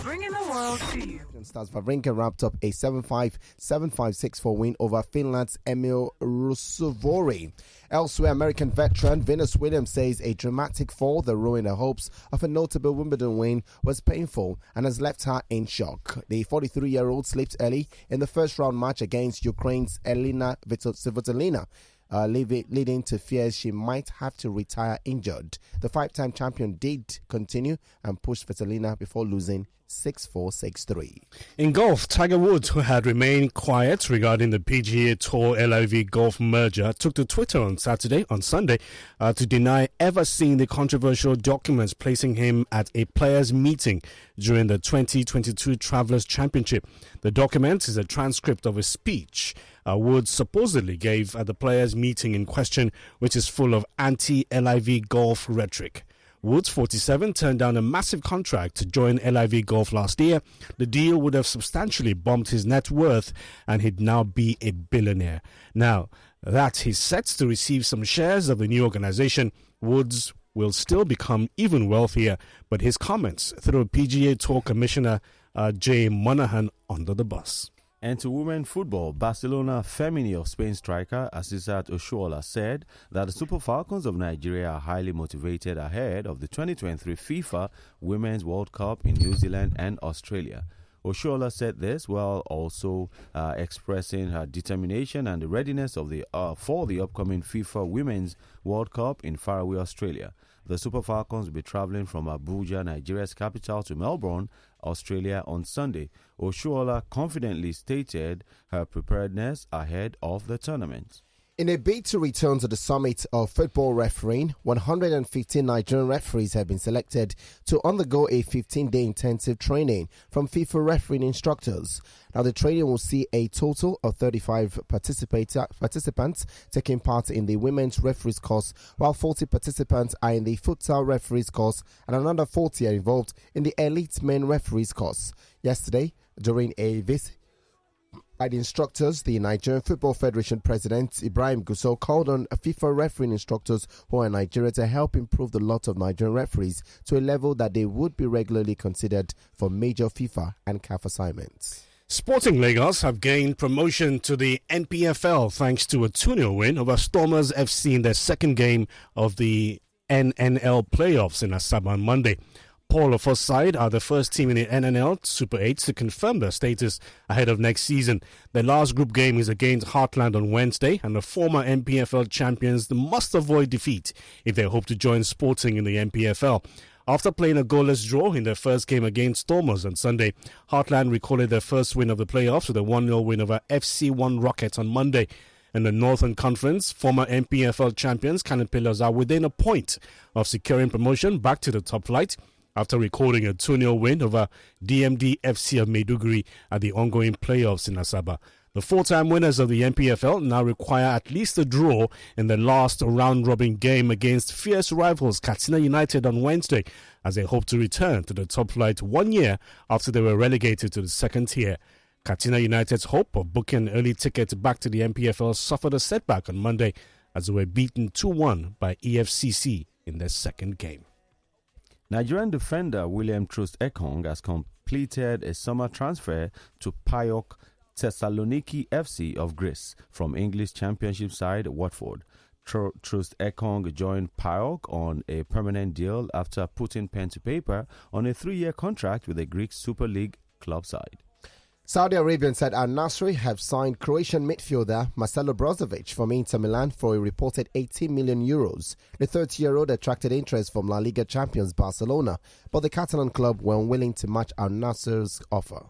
Bringing the world to you. Stars Wawrinka wrapped up a 7-5, 7-5, 6-4 win over Finland's Emil Rusuvori. Elsewhere, American veteran Venus Williams says a dramatic fall that ruined her hopes of a notable Wimbledon win was painful and has left her in shock. The 43-year-old slipped early in the first round match against Ukraine's Elena Svitolina, leading to fears she might have to retire injured. The five-time champion did continue and pushed Svitolina before losing 6-4, 6-3. In golf, Tiger Woods, who had remained quiet regarding the PGA Tour LIV Golf merger, took to Twitter on Sunday, to deny ever seeing the controversial documents placing him at a players' meeting during the 2022 Travelers Championship. The document is a transcript of a speech Woods supposedly gave at the players' meeting in question, which is full of anti-LIV Golf rhetoric. Woods, 47, turned down a massive contract to join LIV Golf last year. The deal would have substantially bumped his net worth and he'd now be a billionaire. Now that he's set to receive some shares of the new organization, Woods will still become even wealthier, but his comments threw PGA Tour Commissioner Jay Monahan under the bus. And to women football, Barcelona Femini of Spain striker Asisat Oshoala said that the Super Falcons of Nigeria are highly motivated ahead of the 2023 FIFA Women's World Cup in New Zealand and Australia. Oshoala said this while also expressing her determination and the readiness of for the upcoming FIFA Women's World Cup in Farawe, Australia. The Super Falcons will be traveling from Abuja, Nigeria's capital, to Melbourne, Australia on Sunday. Oshoala confidently stated her preparedness ahead of the tournament. In a bid to return to the summit of football refereeing, 115 Nigerian referees have been selected to undergo a 15-day intensive training from FIFA refereeing instructors. Now, the training will see a total of 35 participants taking part in the women's referees course, while 40 participants are in the futsal referees course and another 40 are involved in the elite men referees course. Yesterday, during a visit by the instructors, the Nigerian Football Federation President Ibrahim Gusau called on FIFA refereeing instructors who are in Nigeria to help improve the lot of Nigerian referees to a level that they would be regularly considered for major FIFA and CAF assignments. Sporting Lagos have gained promotion to the NPFL thanks to a 2-0 win over Stormers FC in their second game of the NNL playoffs in Asaba on Monday. Paul of side are the first team in the NNL Super 8 to confirm their status ahead of next season. Their last group game is against Heartland on Wednesday, and the former NPFL champions must avoid defeat if they hope to join Sporting in the NPFL. After playing a goalless draw in their first game against Stormers on Sunday, Heartland recorded their first win of the playoffs with a 1-0 win over FC1 Rockets on Monday. In the Northern Conference, former NPFL champions Cannon Pillars are within a point of securing promotion back to the top flight after recording a 2-0 win over DMD FC of Maiduguri at the ongoing playoffs in Asaba. The four-time winners of the NPFL now require at least a draw in the last round-robin game against fierce rivals Katsina United on Wednesday, as they hope to return to the top flight 1 year after they were relegated to the second tier. Katsina United's hope of booking an early ticket back to the NPFL suffered a setback on Monday as they were beaten 2-1 by EFCC in their second game. Nigerian defender William Troost Ekong has completed a summer transfer to PAOK Thessaloniki FC of Greece from English Championship side Watford. Troost Ekong joined PAOK on a permanent deal after putting pen to paper on a 3-year contract with the Greek Super League club side. Saudi Arabian side Al Nassr have signed Croatian midfielder Marcelo Brozovic from Inter Milan for a reported 18 million euros. The 30-year-old attracted interest from La Liga champions Barcelona, but the Catalan club were unwilling to match Al Nassr's offer.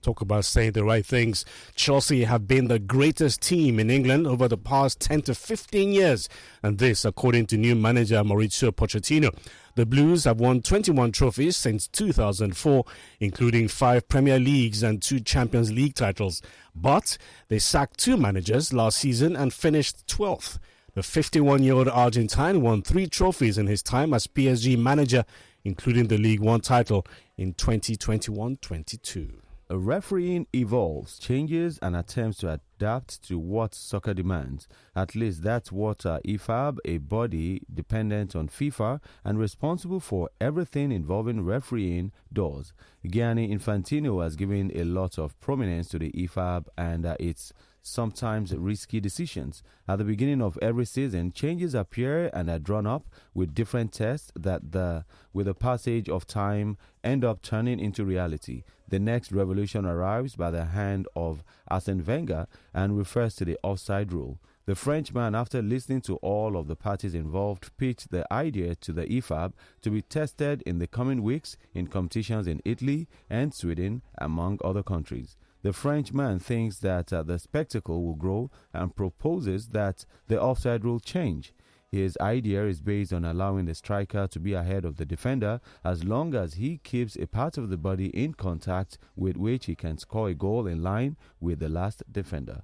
Talk about saying the right things. Chelsea have been the greatest team in England over the past 10 to 15 years, and this according to new manager Mauricio Pochettino. The Blues have won 21 trophies since 2004, including 5 Premier Leagues and 2 Champions League titles. But they sacked 2 managers last season and finished 12th. The 51-year-old Argentine won 3 trophies in his time as PSG manager, including the League One title in 2021-22. Refereeing evolves, changes, and attempts to adapt to what soccer demands. At least that's what IFAB, a body dependent on FIFA and responsible for everything involving refereeing, does. Gianni Infantino has given a lot of prominence to the IFAB and its sometimes risky decisions. At the beginning of every season, changes appear and are drawn up with different tests that with the passage of time end up turning into reality. The next revolution arrives by the hand of Arsene Wenger and refers to the offside rule. The Frenchman, after listening to all of the parties involved, pitched the idea to the IFAB to be tested in the coming weeks in competitions in Italy and Sweden, among other countries. The Frenchman thinks that the spectacle will grow and proposes that the offside rule change. His idea is based on allowing the striker to be ahead of the defender as long as he keeps a part of the body in contact with which he can score a goal in line with the last defender.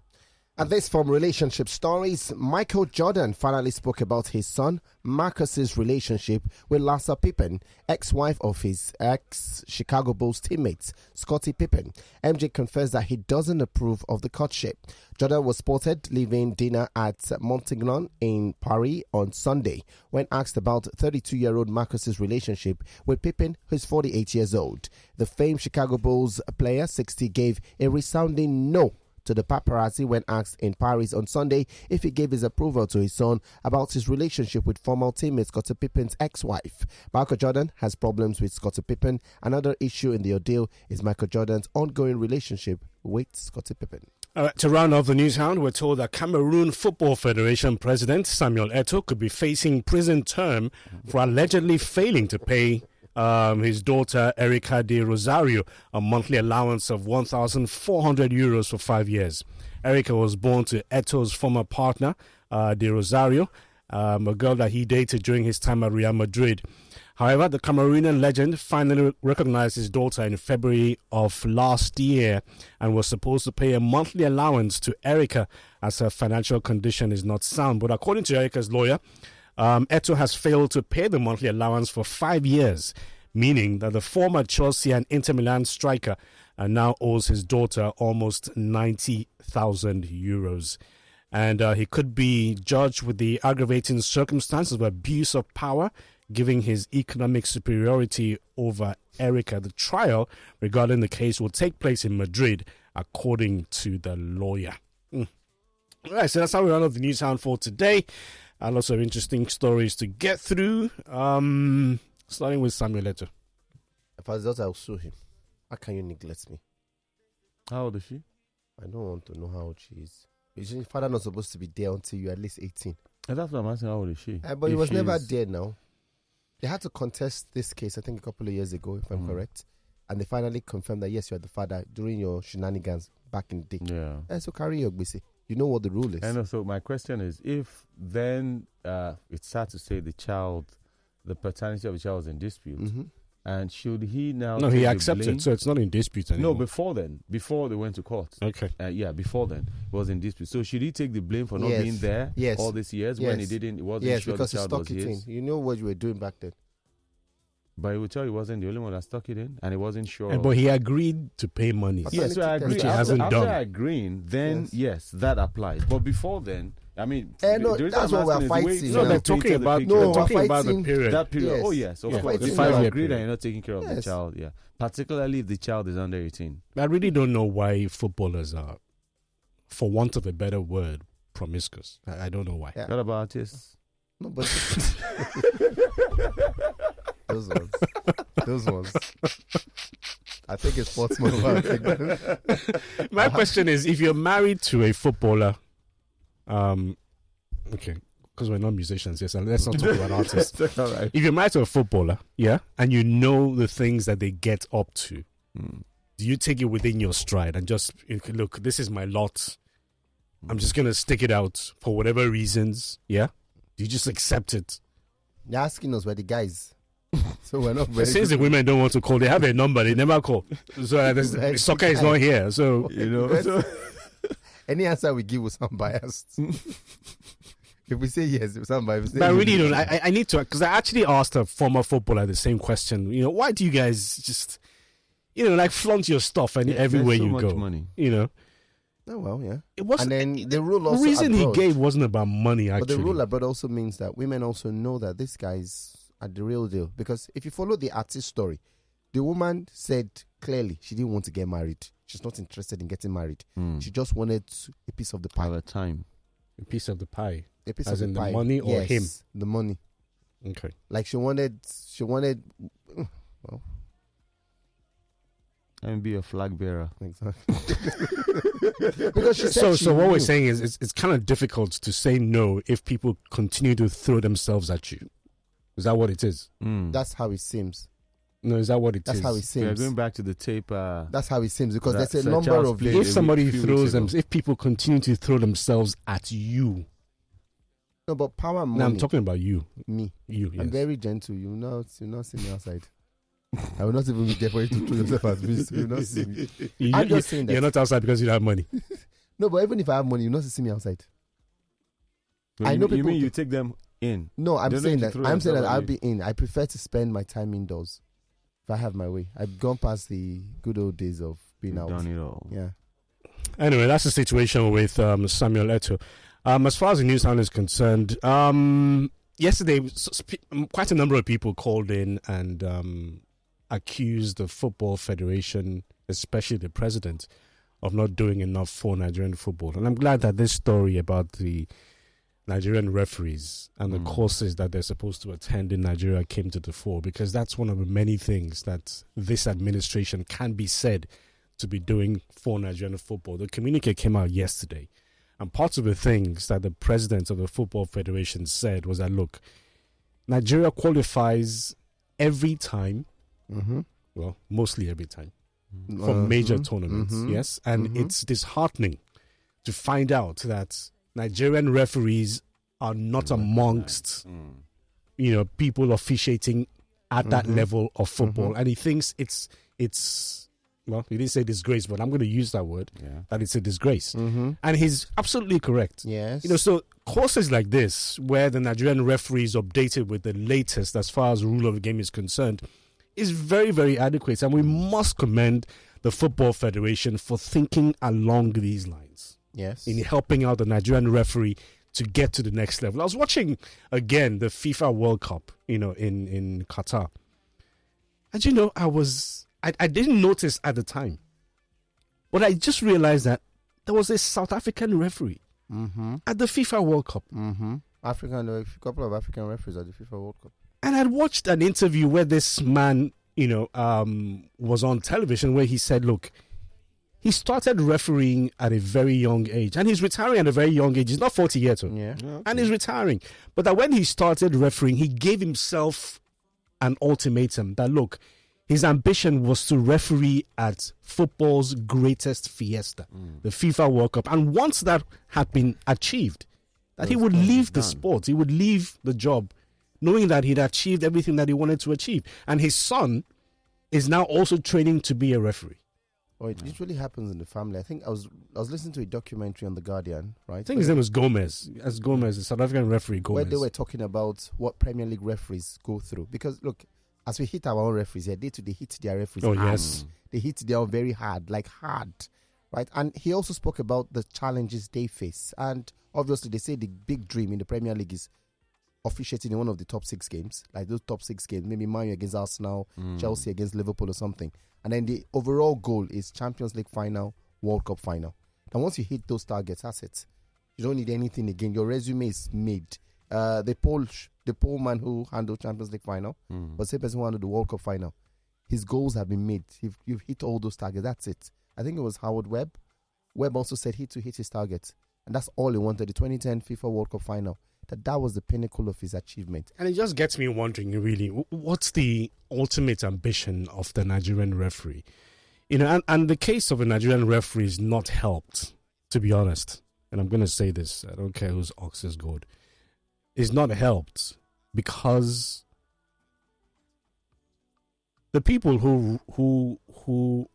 And this from Relationship Stories, Michael Jordan finally spoke about his son Marcus's relationship with Larsa Pippen, ex-wife of his ex-Chicago Bulls teammate Scottie Pippen. MJ confessed that he doesn't approve of the courtship. Jordan was spotted leaving dinner at Montignon in Paris on Sunday when asked about 32-year-old Marcus's relationship with Pippen, who is 48 years old. The famed Chicago Bulls player, 60, gave a resounding no to the paparazzi when asked in Paris on Sunday if he gave his approval to his son about his relationship with former teammate Scottie Pippen's ex-wife. Michael Jordan has problems with Scottie Pippen. Another issue in the ordeal is Michael Jordan's ongoing relationship with Scottie Pippen. All right, to round off the news hound, we're told that Cameroon Football Federation President Samuel Eto'o could be facing prison term for allegedly failing to pay his daughter Erica de Rosario a monthly allowance of €1,400 for 5 years. Erica was born to Eto's former partner, de Rosario, a girl that he dated during his time at Real Madrid. However, the Cameroonian legend finally recognized his daughter in February of last year and was supposed to pay a monthly allowance to Erica as her financial condition is not sound. But according to Erica's lawyer, Eto'o has failed to pay the monthly allowance for 5 years, meaning that the former Chelsea and Inter Milan striker now owes his daughter almost €90,000. And he could be judged with the aggravating circumstances of abuse of power, giving his economic superiority over Erica. The trial regarding the case will take place in Madrid, according to the lawyer. All right, so that's how we run off the news hound for today. Lots of interesting stories to get through. Starting with Samuel Eto'o. If I was daughter, I'll sue him. How can you neglect me? How old is she? I don't want to know how old she is. Your father not supposed to be there until you're at least 18. And that's what I'm asking. How old is she? But he was never there now. They had to contest this case, I think, a couple of years ago, if I'm correct. And they finally confirmed that, yes, you are the father during your shenanigans back in the day. Yeah. So carry your gbese. You know what the rule is. And so my question is, if then it's sad to say the paternity of the child was in dispute, and should he now... No, he accepted, so it's not in dispute anymore. No, before they went to court. Okay. Before then, it was in dispute. So should he take the blame for not being there all these years when he wasn't sure the child was his? You know what you were doing back then. But he would tell you he wasn't the only one that stuck it in, and he wasn't sure. But he agreed to pay money. Yes, so I agree. Which he hasn't done. After agreeing, then yes, that applies. But before then, I mean, no, that's what we're fighting. No, they're talking about the period. That period. Yes. Oh yes, of course. The If 5 you year agree that period. you're not taking care of the child, particularly if the child is under 18. I really don't know why footballers are, for want of a better word, promiscuous. I don't know why. Yeah. What about artists? No, but those ones. I think it's sportsman. My question is, if you're married to a footballer, okay, because we're not musicians, yes, and let's not talk about artists. All right. If you're married to a footballer, and you know the things that they get up to, do you take it within your stride and just, look, this is my lot. I'm just going to stick it out for whatever reasons, Do you just accept it? You're asking us, we're the guys. So we're not very Since the women don't want to call, they have a number, they never call. So soccer is not here. So, any answer we give will sound biased. If we say yes, it will sound biased. But I really don't. I need to, because I actually asked a former footballer the same question. Why do you guys just, flaunt your stuff everywhere so you much go? Money. Oh, well, yeah. It wasn't. And then the rule The also reason abroad, he gave wasn't about money, actually. But the rule abroad also means that women also know that this guy's at the real deal. Because if you follow the artist story, the woman said clearly she didn't want to get married. She's not interested in getting married. She just wanted a piece of the pie. At a time. A piece of the pie. A piece As of in the the pie. money or Yes, him? the money. Okay. Like she wanted, well, And be a flag bearer. exactly. Because she said So what knew. we're saying is it's kind of difficult to say no if people continue to throw themselves at you. Is that what it is? That's how it seems. No, is that what it is? That's how it We are seems. going back to the tape. That's how it seems because that there's a Sir number Charles of played If somebody few throws weeks them, ago. if people continue to throw themselves at you. No, but power and money. Now I'm talking about you. Me. You, yes. I'm very gentle. You will not see me outside. I will not even be there for you to throw yourself at me. So you will not see me. I'm just saying that. You're not outside because you don't have money. No, but even if I have money, you will not see me outside. Well, I you know mean- You people- mean you take them in? No, I'm They don't saying need to that. throw I'm saying that themselves I'll at be in. I prefer to spend my time indoors if I have my way. I've gone past the good old days of being You've out. done it all. Yeah. Anyway, that's the situation with Samuel Eto'o. As far as the news sound is concerned, yesterday quite a number of people called in and accused the Football Federation, especially the president, of not doing enough for Nigerian football. And I'm glad that this story about the Nigerian referees and the courses that they're supposed to attend in Nigeria came to the fore, because that's one of the many things that this administration can be said to be doing for Nigerian football. The communique came out yesterday, and part of the things that the president of the Football Federation said was that, look, Nigeria qualifies every time, well, mostly every time, for major tournaments, yes? And it's disheartening to find out that Nigerian referees are not amongst, people officiating at that level of football. And he thinks it's well, he didn't say disgrace, but I'm going to use that word, that it's a disgrace. And he's absolutely correct. Yes. So courses like this, where the Nigerian referee is updated with the latest as far as rule of the game is concerned, is very, very adequate. And we must commend the Football Federation for thinking along these lines. Yes. In helping out the Nigerian referee to get to the next level. I was watching, again, the FIFA World Cup, in Qatar. And, I didn't notice at the time, but I just realized that there was a South African referee at the FIFA World Cup. A couple of African referees at the FIFA World Cup. And I'd watched an interview where this man, was on television where he said, look, he started refereeing at a very young age, and he's retiring at a very young age. He's not 40 yet, and he's retiring. But that when he started refereeing, he gave himself an ultimatum that, look, his ambition was to referee at football's greatest fiesta, the FIFA World Cup. And once that had been achieved, that he would leave the sport, he would leave the job, knowing that he'd achieved everything that he wanted to achieve. And his son is now also training to be a referee. Oh, it usually happens in the family. I think I was listening to a documentary on The Guardian, right? I think his name was Gomez. As Gomez, the South African referee Gomez. Where they were talking about what Premier League referees go through. Because, look, as we hit our own referees here, they hit their referees hard. Yes. They hit their own very hard, right? And he also spoke about the challenges they face. And obviously, they say the big dream in the Premier League is officiating in one of the top 6 games, like those top 6 games, maybe Man U against Arsenal, Chelsea against Liverpool or something. And then the overall goal is Champions League final, World Cup final. And once you hit those targets, that's it. You don't need anything again. Your resume is made. The Pole man who handled Champions League final, but same person who handled the World Cup final, his goals have been made. You've hit all those targets. That's it. I think it was Howard Webb. Webb also said he to hit his target, and that's all he wanted. The 2010 FIFA World Cup final. That was the pinnacle of his achievement. And it just gets me wondering, really, what's the ultimate ambition of the Nigerian referee? And the case of a Nigerian referee is not helped, to be honest. And I'm going to say this, I don't care whose ox is good. Is not helped because the people who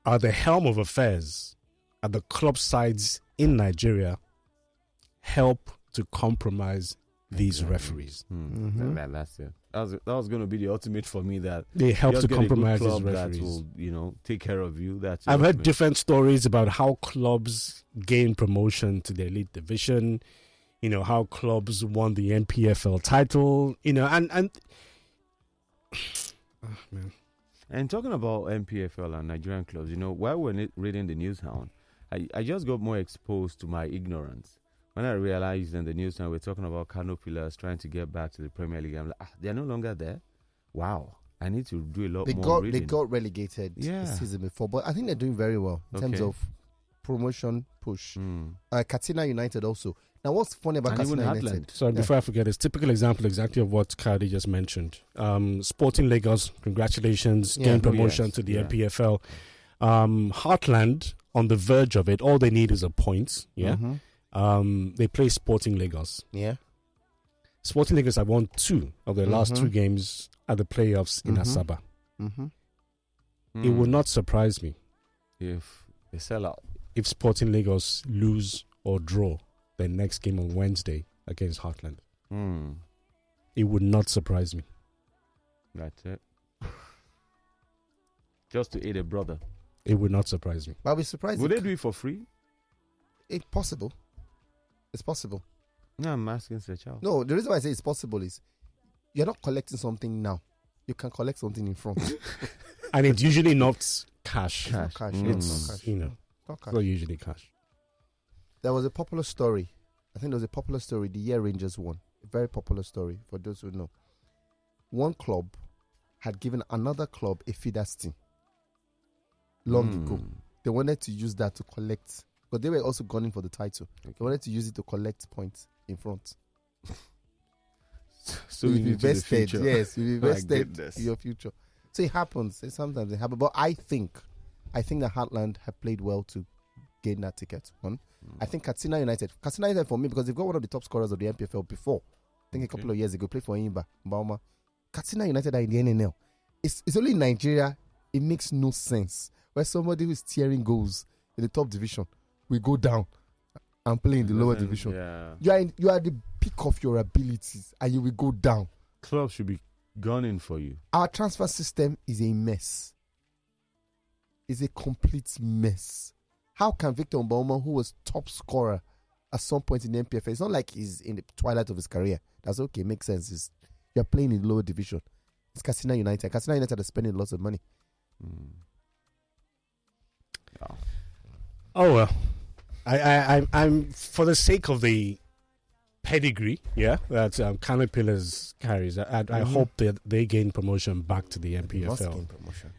are the helm of affairs at the club sides in Nigeria help to compromise these referees. That's it. that was going to be the ultimate for me. That they help just to get a good compromise his club referees. that will, take care of you. That's I've the heard ultimate. different stories about how clubs gain promotion to the elite division. How clubs won the NPFL title. And oh, man. And talking about NPFL and Nigerian clubs, while we're reading the news Hound, I just got more exposed to my ignorance. When I realized in the news now we're talking about Kano Pillars trying to get back to the Premier League, I'm like, they're no longer there. Wow, I need to do a lot more reading. They got relegated the season before, but I think they're doing very well in terms of promotion push. Katsina United also. Now, what's funny about Katsina United? Sorry, before I forget, it's typical example exactly of what Kadi just mentioned. Sporting Lagos, congratulations, gain promotion to the NPFL. Heartland on the verge of it. All they need is a point. Yeah. They play Sporting Lagos. Yeah. Sporting Lagos have won 2 of their last 2 games at the playoffs in Asaba. It would not surprise me if they sell out. If Sporting Lagos lose or draw their next game on Wednesday against Heartland. It would not surprise me. That's it. Just to aid a brother. It would not surprise me. I'll be surprised. Would they do it for free? It's possible. It's possible. No, I'm asking the child. No, the reason why I say it's possible is you're not collecting something now. You can collect something in front. And it's usually not cash. It's not cash. It's, not cash. Not usually cash. There was a popular story. I think there was a popular story the year Rangers won. A very popular story for those who know. One club had given another club a feeders team long ago. They wanted to use that to collect, but they were also gunning for the title. Okay. They wanted to use it to collect points in front. So you invested, yes, you invested in your future. So it happens. Sometimes it happens. But I think that Heartland have played well to gain that ticket. One. I think Katsina United for me, because they've got one of the top scorers of the NPFL before. I think a couple of years ago, played for Imba, Bauma. Katsina United are in the NNL. It's only in Nigeria. It makes no sense where somebody who is tearing goals in the top division will go down and play in the lower division. Yeah. You are the peak of your abilities and you will go down. Clubs should be gunning for you. Our transfer system is a mess. It's a complete mess. How can Victor Mboma, who was top scorer at some point in the NPFL, it's not like he's in the twilight of his career. That's okay, makes sense. You're playing in the lower division. It's Katsina United. Katsina United are spending lots of money. Oh well, I'm for the sake of the pedigree, that Kano Pillars carries. I hope that they gain promotion back to the NPFL. Must gain promotion.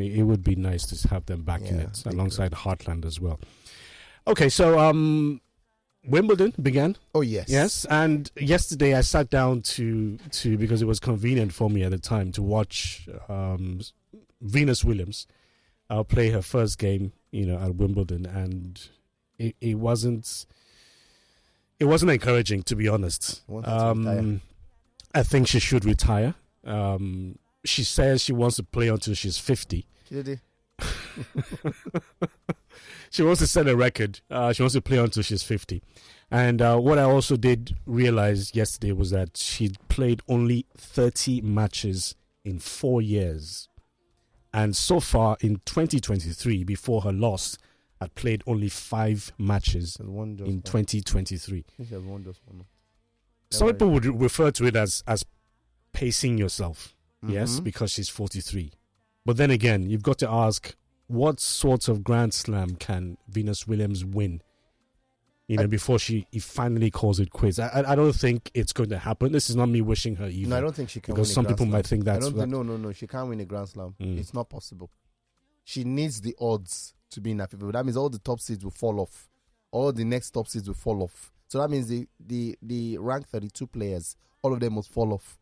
It would be nice to have them back in it alongside Heartland as well. Okay, so Wimbledon began. Oh yes, yes. And yesterday I sat down to because it was convenient for me at the time to watch Venus Williams play her first game, at Wimbledon, and it wasn't encouraging, to be honest. I think she should retire. She says she wants to play until she's 50. She wants to set a record. She wants to play until she's 50. And what I also did realize yesterday was that she played only 30 matches in 4 years. And so far in 2023, before her loss, had played only 5 matches in 2023. Some people would refer to it as pacing yourself. Yes, because she's 43. But then again, you've got to ask, what sort of Grand Slam can Venus Williams win? Before she finally calls it quits. I don't think it's going to happen. This is not me wishing her evil. No, I don't think she can. Because some people might think that's... No. She can't win a Grand Slam. It's not possible. She needs the odds to be in that FIFA. That means all the top seeds will fall off. All the next top seeds will fall off. So that means the ranked 32 players, all of them must fall off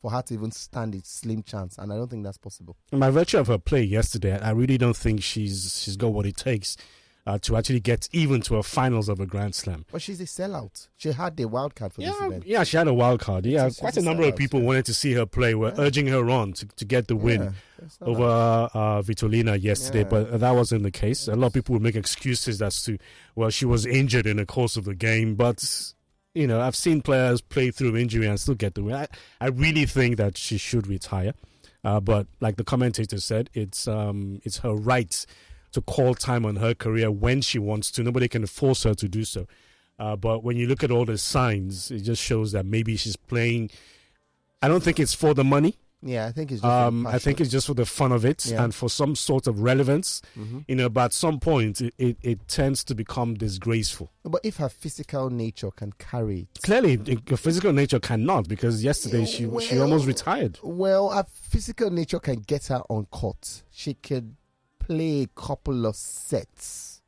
for her to even stand a slim chance. And I don't think that's possible. By virtue of her play yesterday, I really don't think she's got what it takes to actually get even to a finals of a Grand Slam. But she's a sellout. She had the wild card for this event. Yeah, she had a wild card. Yeah, quite a number of people wanted to see her play. Were urging her on to get the win over Vitolina yesterday, but that wasn't the case. A lot of people would make excuses as to, well, she was injured in the course of the game, but I've seen players play through injury and still get the win. I really think that she should retire. But like the commentator said, it's her right to call time on her career when she wants to. Nobody can force her to do so. But when you look at all the signs, it just shows that maybe she's playing. I don't think it's for the money. Yeah, I think it's just I think it's just for the fun of it and for some sort of relevance. But at some point, it tends to become disgraceful. But if her physical nature can carry it. Clearly, her physical nature cannot, because yesterday she almost retired. Well, her physical nature can get her on court. She could play a couple of sets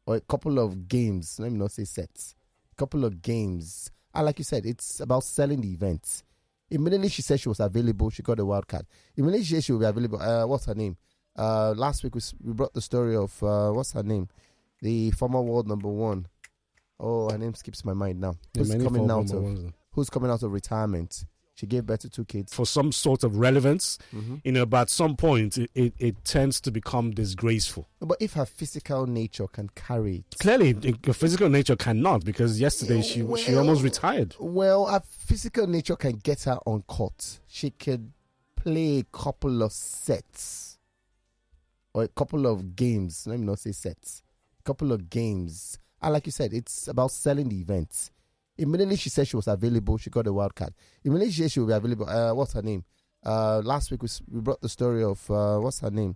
or a couple of games. Let me not say sets. A couple of games. And like you said, it's about selling the events. Immediately she said she was available, she got a wild card. Immediately she said she will be available. What's her name? Last week we brought the story of what's her name? The former world number one. Oh, her name skips my mind now. Who's coming out of retirement? She gave birth to 2 kids. For some sort of relevance, but at some point it tends to become disgraceful. But if her physical nature can carry it. Clearly, her physical nature cannot, because yesterday she almost retired. Well, her physical nature can get her on court. She could play a couple of sets or a couple of games. Let me not say sets. A couple of games. And like you said, it's about selling the events. Immediately she said she was available, she got a wild card. Immediately she said she will be available. What's her name? Last week we brought the story of what's her name?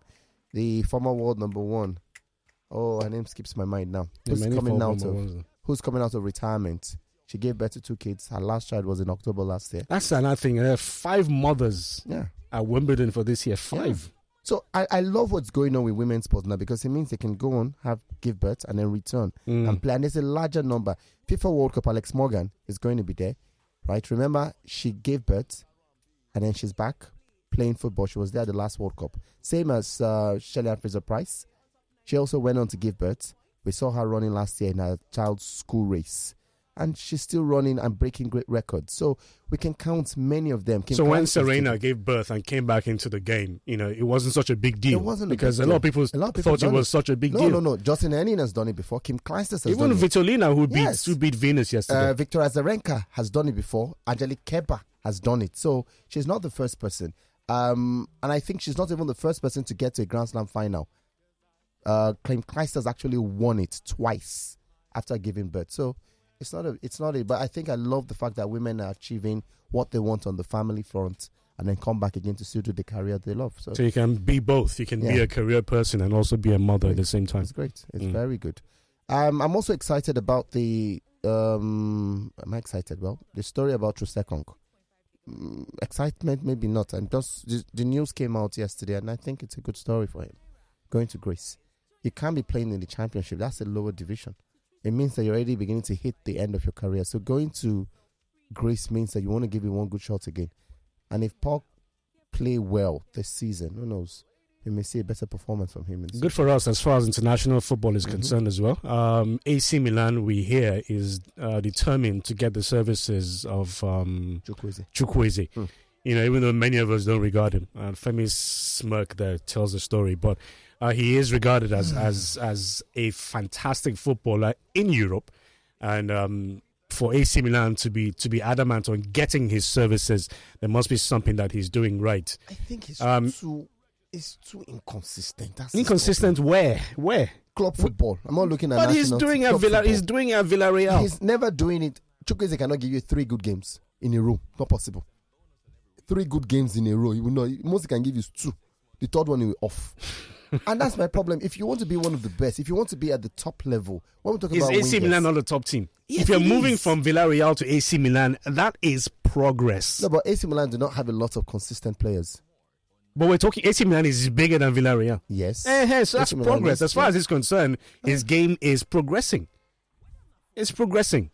The former world number one. Oh, her name skips my mind now. Who's coming out of retirement? She gave birth to 2 kids. Her last child was in October last year. That's another thing. There are 5 mothers at Wimbledon for this year. 5. Yeah. So I love what's going on with women's sports now, because it means they can go on, give birth, and then return and play. And there's a larger number. FIFA World Cup, Alex Morgan is going to be there, right? Remember, she gave birth, and then she's back playing football. She was there at the last World Cup. Same as Shelley Ann Fraser-Price. She also went on to give birth. We saw her running last year in her child's school race. And she's still running and breaking great records. So we can count many of them. So when Serena gave birth and came back into the game, it wasn't such a big deal. It wasn't because a lot of people thought it was such a big deal. No. Justin Henin has done it before. Kim Clijsters has Even done it. Vitolina, who beat Venus yesterday. Victoria Azarenka has done it before. Angelique Kerber has done it. So she's not the first person. And I think she's not even the first person to get to a Grand Slam final. Kim Clijsters actually won it twice after giving birth. So it's not a, but I think I love the fact that women are achieving what they want on the family front and then come back again to still do the career they love. So you can be both. You can be a career person and also be a mother at the same time. It's great. It's very good. I'm also excited about the, am I excited? Well, the story about Troostekong. Excitement, maybe not. And just the news came out yesterday, and I think it's a good story for him. Going to Greece. He can't be playing in the championship. That's a lower division. It means that you're already beginning to hit the end of your career. So going to Greece means that you want to give it one good shot again. And if Paul play well this season, who knows? You may see a better performance from him. Good for us as far as international football is concerned as well. AC Milan, we hear, is determined to get the services of Chukwueze. Even though many of us don't regard him. Femi's smirk there tells the story. But he is regarded as a fantastic footballer in Europe, and for AC Milan to be adamant on getting his services, there must be something that he's doing right. I think it's too inconsistent. That's inconsistent where? Club football. I'm not looking at. But he's doing at Villarreal. He's never doing it. Chukwueze cannot give you 3 good games in a row. Not possible. 3 good games in a row. You will know. Most he can give you is 2. The third one he will off. And that's my problem. If you want to be one of the best, if you want to be at the top level, when we're talking about AC Milan not the top team? Yes, if you're moving from Villarreal to AC Milan, that is progress. No, but AC Milan do not have a lot of consistent players. But we're talking AC Milan is bigger than Villarreal. Yes. So that's progress. As far as he's concerned, his game is progressing. It's progressing.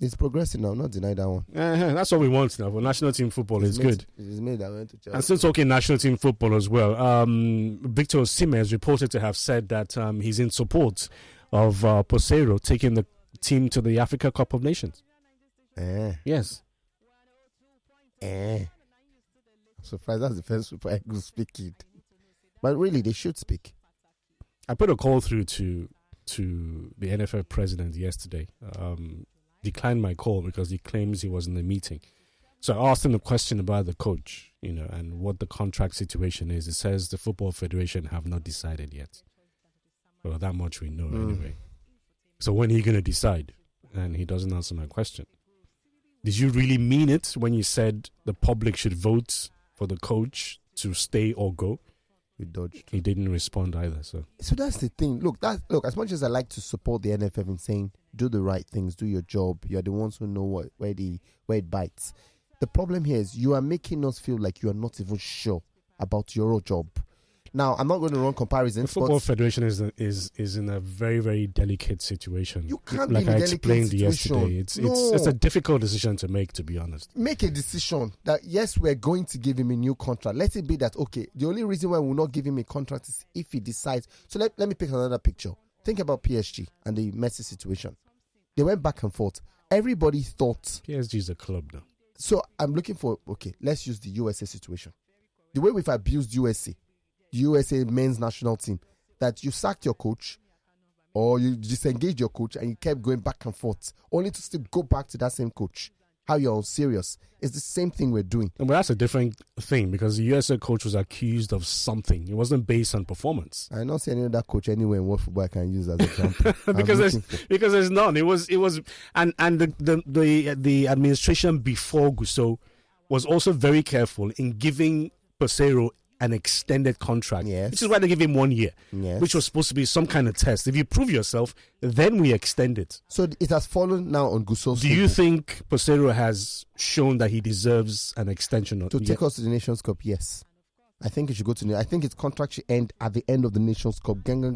It's progressing now, not deny that one. That's what we want now for national team football. It's good. It's made that went to Chelsea. And still talking national team football as well. Victor Osimhen is reported to have said that he's in support of Posero taking the team to the Africa Cup of Nations. Yes. I'm surprised that's the first Super Eagles speaking. But really, they should speak. I put a call through to the NFL president yesterday. declined my call because he claims he was in a meeting. So I asked him a question about the coach, and what the contract situation is. It says the Football Federation have not decided yet. Well, that much we know anyway. So when are you going to decide? And he doesn't answer my question. Did you really mean it when you said the public should vote for the coach to stay or go? We dodged. He didn't respond either. So that's the thing. Look, as much as I like to support the NFF in saying do the right things, do your job, you're the ones who know where it bites. The problem here is you are making us feel like you are not even sure about your job. Now, I'm not going to run comparisons. The Football Federation is in a very, very delicate situation. You can't like be in I a explained delicate situation. yesterday. It's a difficult decision to make, to be honest. Make a decision that, yes, we're going to give him a new contract. Let it be that, okay, the only reason why we'll not give him a contract is if he decides. So let me pick another picture. Think about PSG and the Messi situation. They went back and forth. Everybody thought... PSG is a club now. So I'm looking for, okay, let's use the USA situation. The way we've abused USA, the USA men's national team, that you sacked your coach or you disengaged your coach and you kept going back and forth, only to still go back to that same coach. How you're unserious. It's the same thing we're doing. But that's a different thing because the USA coach was accused of something. It wasn't based on performance. I don't see any other coach anywhere in world football I can use as an example. because there's none. It was and the administration before Gusso was also very careful in giving Pesero an extended contract, yes. Which is why they give him 1 year, yes. Which was supposed to be some kind of test. If you prove yourself, then we extend it. So it has fallen now on Gusso's. Do you think Pesero has shown that he deserves an extension? To take us to the Nations Cup, yes. I think it should go to. I think its contract should end at the end of the Nations Cup. I agree.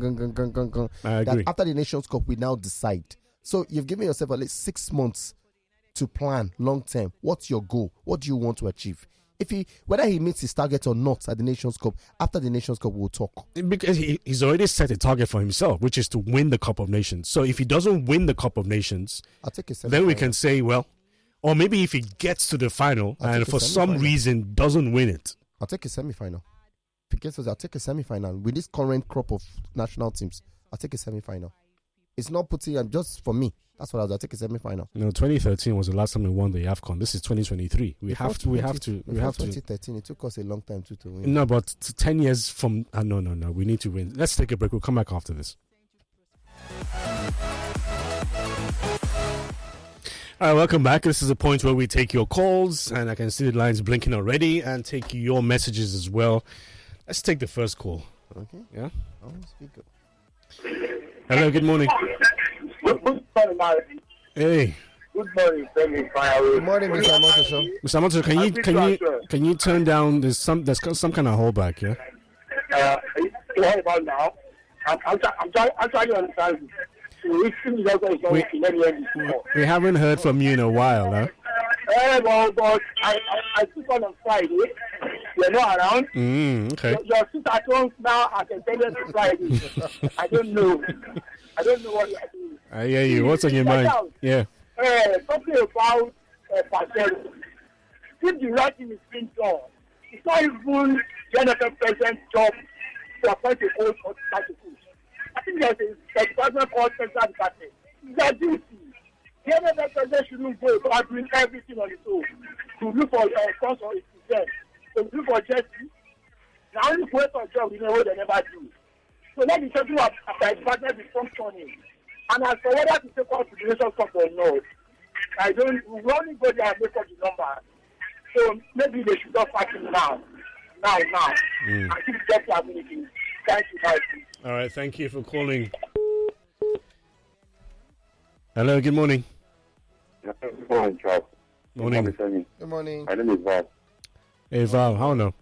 That after the Nations Cup, we now decide. So you've given yourself at least 6 months to plan long term. What's your goal? What do you want to achieve? Whether he meets his target or not at the Nations Cup, after the Nations Cup, we'll talk. Because he's already set a target for himself, which is to win the Cup of Nations. So if he doesn't win the Cup of Nations, I'll take a then we can say, well, or maybe if he gets to the final and for some reason doesn't win it. I'll take a semi-final. If he gets to, I'll take a semi-final. With this current crop of national teams, I'll take a semi-final. It's not putting, just for me, that's what I'll take a semi-final. 2013 was the last time we won the AFCON. This is 2023. We have to. 2013, it took us a long time to win. No, but 10 years from, no. We need to win. Let's take a break. We'll come back after this. All right, welcome back. This is a point where we take your calls, and I can see the lines blinking already, and take your messages as well. Let's take the first call. Okay. Yeah? Oh, speak up. Hello, good morning. Good morning, Hey. Good morning, Femi. Farawe. Good morning, Mr. Amotoso. Mr. Amotoso, can you turn down? There's some kind of holdback, yeah? What about now? I'm trying to understand. We haven't heard from you in a while, huh? But I took on Friday. You're not around. Okay. Your sister at home now at attendance on Friday. I don't know what you're doing. I hear you. What's on your mind? Yeah. Talking about Barcelona. If the right thing is being done, it's not even the NFL president's job to appoint a coach or to start a coach. I think there's a department called central department. It's their duty. The NFL president shouldn't go about doing everything on his own to look for sponsor or his to look for jersey. Now only wait for job, you know what they never do. So let me tell you what the department is functioning. And as for whether to take out to the Nations Cup or not, we only go there and make up the number. So maybe they should just pack it now. And keep the ability. Thank you, guys. All right, thank you for calling. Hello, good morning. Good morning, Charles. Morning. Good morning. My name is Val. Hey, Val, how no?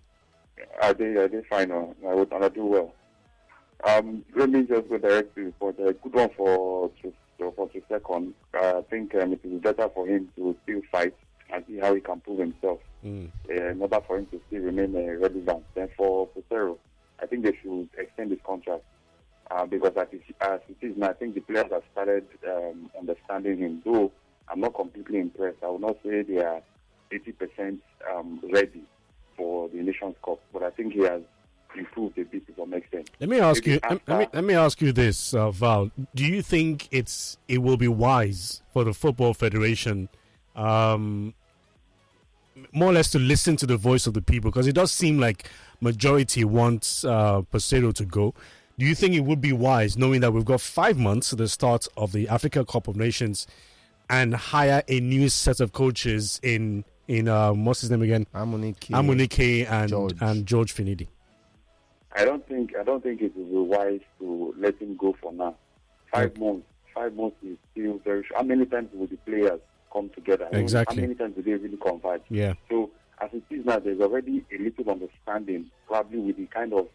I did fine. I do well. Let me just go directly for the good one for second. I think it is better for him to still fight and see how he can prove himself in order for him to still remain relevant. Then for Pesero, I think they should extend his contract because as it is now, I think the players have started understanding him. Though I'm not completely impressed. I will not say they are 80% ready for the Nations Cup, but I think he has improved a bit to some extent. Let me ask Maybe you. Let me ask you this, Val. Do you think it will be wise for the Football Federation, more or less, to listen to the voice of the people? Because it does seem like majority wants Pesero to go. Do you think it would be wise, knowing that we've got 5 months to the start of the Africa Cup of Nations, and hire a new set of coaches in what's his name again? Amunike and George Finidi? I don't think it will be wise to let him go for now. 5 months. 5 months is still very short. How many times will the players come together? Exactly. How many times do they really converge? Yeah. So as it is now, there's already a little understanding, probably with the kind of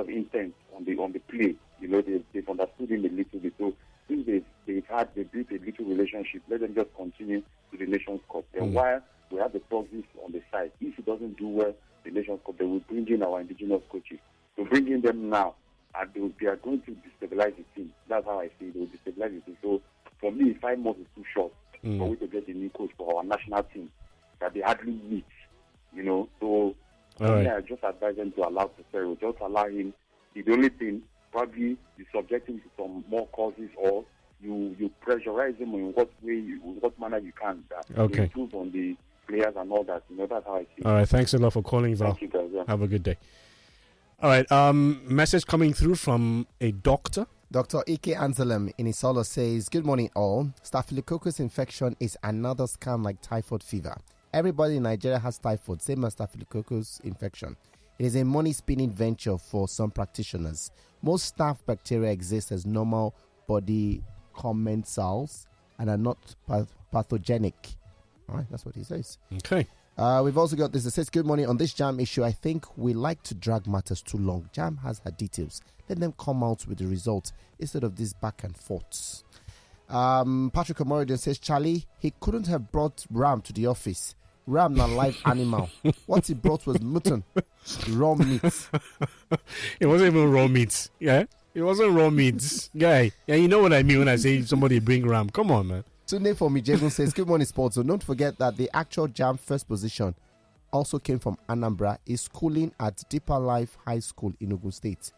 intent on the play. They've understood him a little bit. So since they've built a little relationship, let them just continue to the Nations Cup. Then while we have the proxies on the side, if he doesn't do well the Nations Cup, they will bring in our indigenous coaches. So bringing them now, and they are going to destabilize the team. That's how I see it. They will destabilize the team. So for me, 5 months is too short for we to get a new coach for our national team that they hardly meet. So I just advise them to allow Pesero. Just allow him. The only thing, probably you subject him to some more causes, or you pressurize him in what manner you can. That improve on the players and all that. That's how I see it. All right, thanks a lot for calling, Val. Thank you, guys. Yeah. Have a good day. All right, message coming through from a doctor. Dr. Ike Anselm in Isolo says, good morning all. Staphylococcus infection is another scam like typhoid fever. Everybody in Nigeria has typhoid, same as staphylococcus infection. It is a money-spinning venture for some practitioners. Most staph bacteria exist as normal body commensals and are not pathogenic. All right, that's what he says. Okay. We've also got this. It says, good morning. On this JAM issue, I think we like to drag matters too long. JAM has her details. Let them come out with the result instead of this back and forths. Patrick Omoridan says, Charlie, he couldn't have brought Ram to the office. Ram, not live animal. What he brought was mutton, raw meat. It wasn't even raw meat. Yeah, it wasn't raw meat, guy. Yeah, you know what I mean when I say somebody bring Ram. Come on, man. Tunde for me, Jason says, good morning, sports. So don't forget that the actual JAM first position also came from Anambra. Is schooling at Deeper Life High School in Ogun State.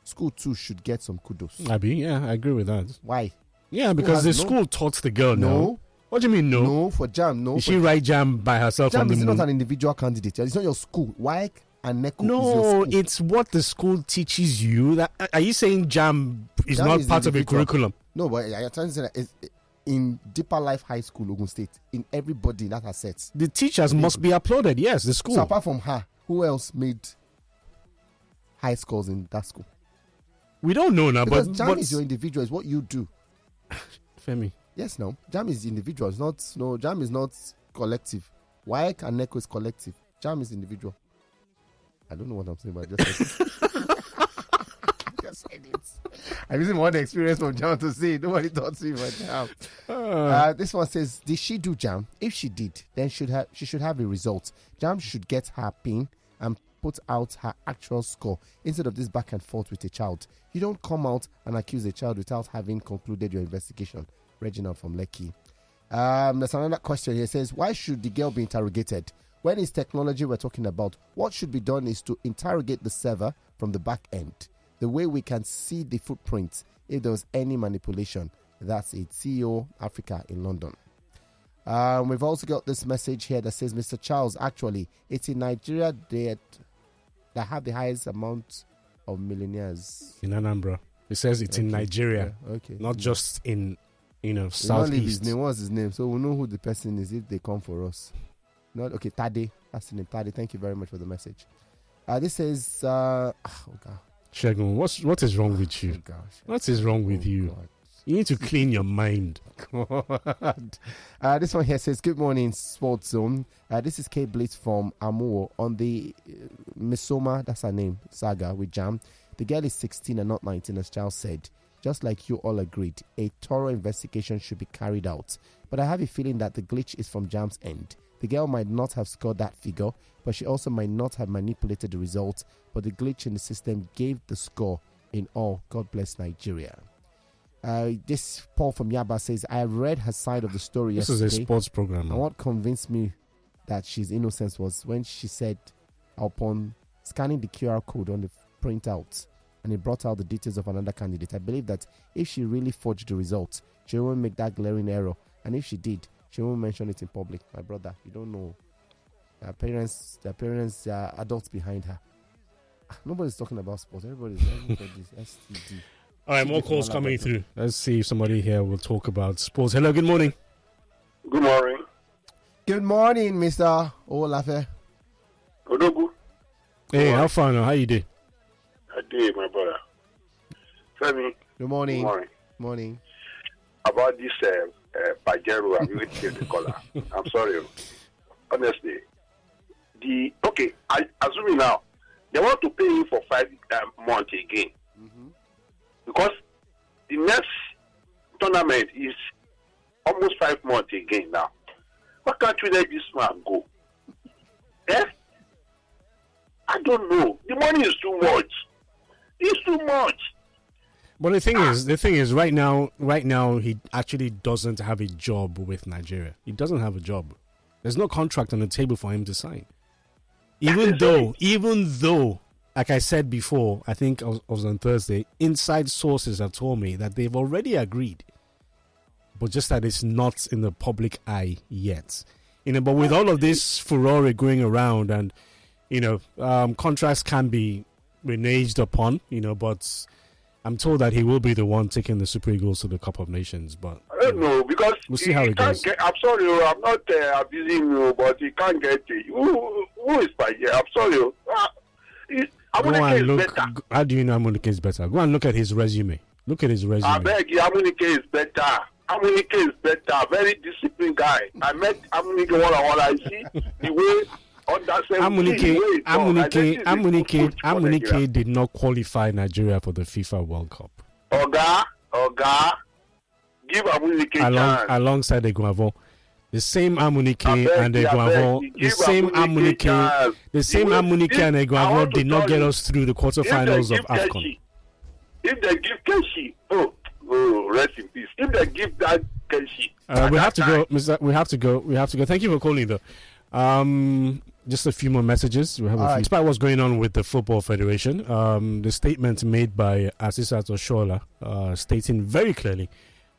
School 2 should get some kudos. I agree with that. Why? Yeah, because the school taught the girl. No. What do you mean, no? No, for JAM, no. Did she write JAM by herself? JAM on the is moon? not an individual candidate. It's not your school. WAEC and NECO is your No, school. it's what the school teaches you. Are you saying JAM is JAM not is part of a individual. curriculum? No, but I'm trying to say that it's in Deeper Life High School, Ogun State, in everybody that has sets. The teachers must be applauded. Yes, the school. So apart from her, who else made high scores in that school? We don't know now, Because but JAM is your individual, is what you do. Femi. Yes, no. JAM is individual. It's not. No, JAM is not collective. WAEC and NECO is collective. JAM is individual. I don't know what I'm saying, but I just said it. Just said it. I'm using one experience from JAM to say it. Nobody taught me about JAM. This one says, did she do JAM? If she did, then she should have a result. JAM should get her pin and put out her actual score instead of this back and forth with a child. You don't come out and accuse a child without having concluded your investigation. Reginald from Lekki. There's another question here. It says, why should the girl be interrogated? When it's technology we're talking about, what should be done is to interrogate the server from the back end. The way we can see the footprints if there was any manipulation. That's it. CEO Africa in London. We've also got this message here that says, Mr. Charles, actually, it's in Nigeria that have the highest amount of millionaires. In Anambra. It says it's in Nigeria. Yeah, okay. Not just in, Southeast. His name. What's his name? So we know who the person is if they come for us. Not okay. Tade. That's the name. Tade. Thank you very much for the message. This says, oh God. Shegun, what is wrong with you? Oh gosh. What is wrong with you? God. You need to clean your mind. God. This one here says, good morning, Sports Zone. This is Kate Blitz from Amuo on the Misoma, that's her name, saga with JAM. The girl is 16 and not 19, as Charles said. Just like you all agreed, a thorough investigation should be carried out. But I have a feeling that the glitch is from JAM's end. The girl might not have scored that figure, but she also might not have manipulated the results. But the glitch in the system gave the score in all. God bless Nigeria. This Paul from Yaba says, I have read her side of the story yesterday. This is a sports program. And what convinced me that she's innocent was when she said, upon scanning the QR code on the printout and it brought out the details of another candidate, I believe that if she really forged the results, she won't make that glaring error. And if she did, she won't mention it in public. My brother, you don't know. Their parents are adults behind her. Nobody's talking about sports. Everybody's STD. All right, more calls coming through. Let's see if somebody here will talk about sports. Hello, good morning. Good morning. Good morning, Mr. Olafe. Odogu. Hey, how far now? How you doing? I did, my brother. Femi. Good morning. Good morning. Morning. About this Pajero, I really changed the color. I'm sorry. Honestly. Assuming now, they want to pay you for 5 months again. Mm-hmm. Because the next tournament is almost 5 months again now. Why can't we let this man go? I don't know. The money is too much. It's too much. But the thing is, right now, he actually doesn't have a job with Nigeria. He doesn't have a job. There's no contract on the table for him to sign. Even though, like I said before, I think I was on Thursday, inside sources have told me that they've already agreed, but just that it's not in the public eye yet. But with all of this furore going around, and contracts can be reneged upon, but I'm told that he will be the one taking the Super Eagles to the Cup of Nations. But I don't know, because we'll see how it goes. I'm sorry, I'm not abusing you, but he can't get it. Who is Pajero? I'm sorry. Go and look. How do you know Amunike is better? Go and look at his resume. Look at his resume. I beg you, Amunike is better. Amunike is better. Very disciplined guy. I met Amunike one-on-one. I see the way on that same Amunike did not qualify Nigeria for the FIFA World Cup. Oga, give Amunike chance. Alongside Eguavon. The same Amunike and Eguavon, the same Amunike and Eguavon did not get us through the quarterfinals of AFCON. If they give Kenshi, rest in peace. If they give that Kenshi, we have to go, Mr. We have to go. Thank you for calling, though. Just a few more messages. We have a few. Despite what's going on with the Football Federation, the statement made by Asisat Oshoala stating very clearly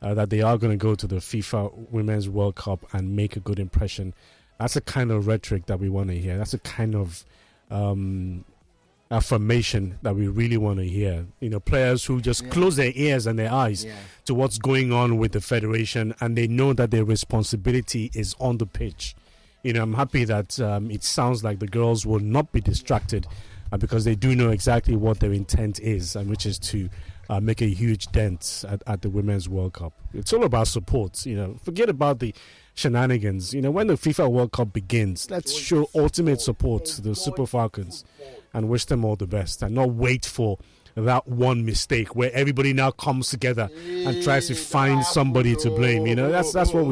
that they are going to go to the FIFA Women's World Cup and make a good impression. That's the kind of rhetoric that we want to hear. That's the kind of affirmation that we really want to hear. Players who just close their ears and their eyes to what's going on with the federation, and they know that their responsibility is on the pitch. I'm happy that it sounds like the girls will not be distracted because they do know exactly what their intent is, and which is to make a huge dent at the Women's World Cup. It's all about support. Forget about the shenanigans. When the FIFA World Cup begins, let's show ultimate support to the Super Falcons and wish them all the best, and not wait for that one mistake where everybody now comes together and tries to find somebody to blame. That's what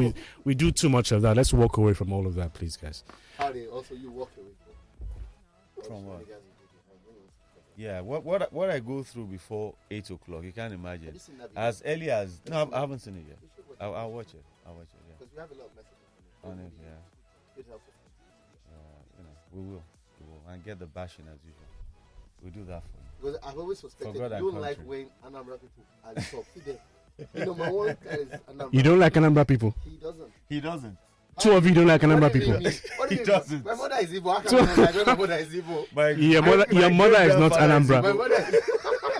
we do too much of that. Let's walk away from all of that, please, guys. Also, you walk away from what? Yeah, what I go through before 8 o'clock, you can't imagine. As early as I haven't seen it yet. I'll watch it. Yeah. Because we have a lot of messages on it. Yeah. It's helpful. We will, and get the bashing as usual. We'll do that for you. Because I've always suspected you don't like when Anambra people are the top. See there. My one guy is Anambra. You don't like Anambra people? He doesn't. Two of you don't like Anambra people. He doesn't. My mother is Igbo. I don't know mother is Igbo. Your mother is not Anambra. My mother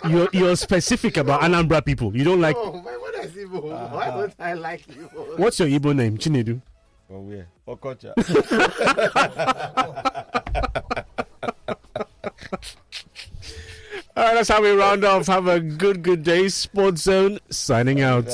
is... You're specific about Anambra people. You don't like... No, my mother is Igbo. Why don't I like Igbo? What's your Igbo name? Chinedu? From where? Okocha. All right, that's how we round off. Have a good day. Sports Zone signing out.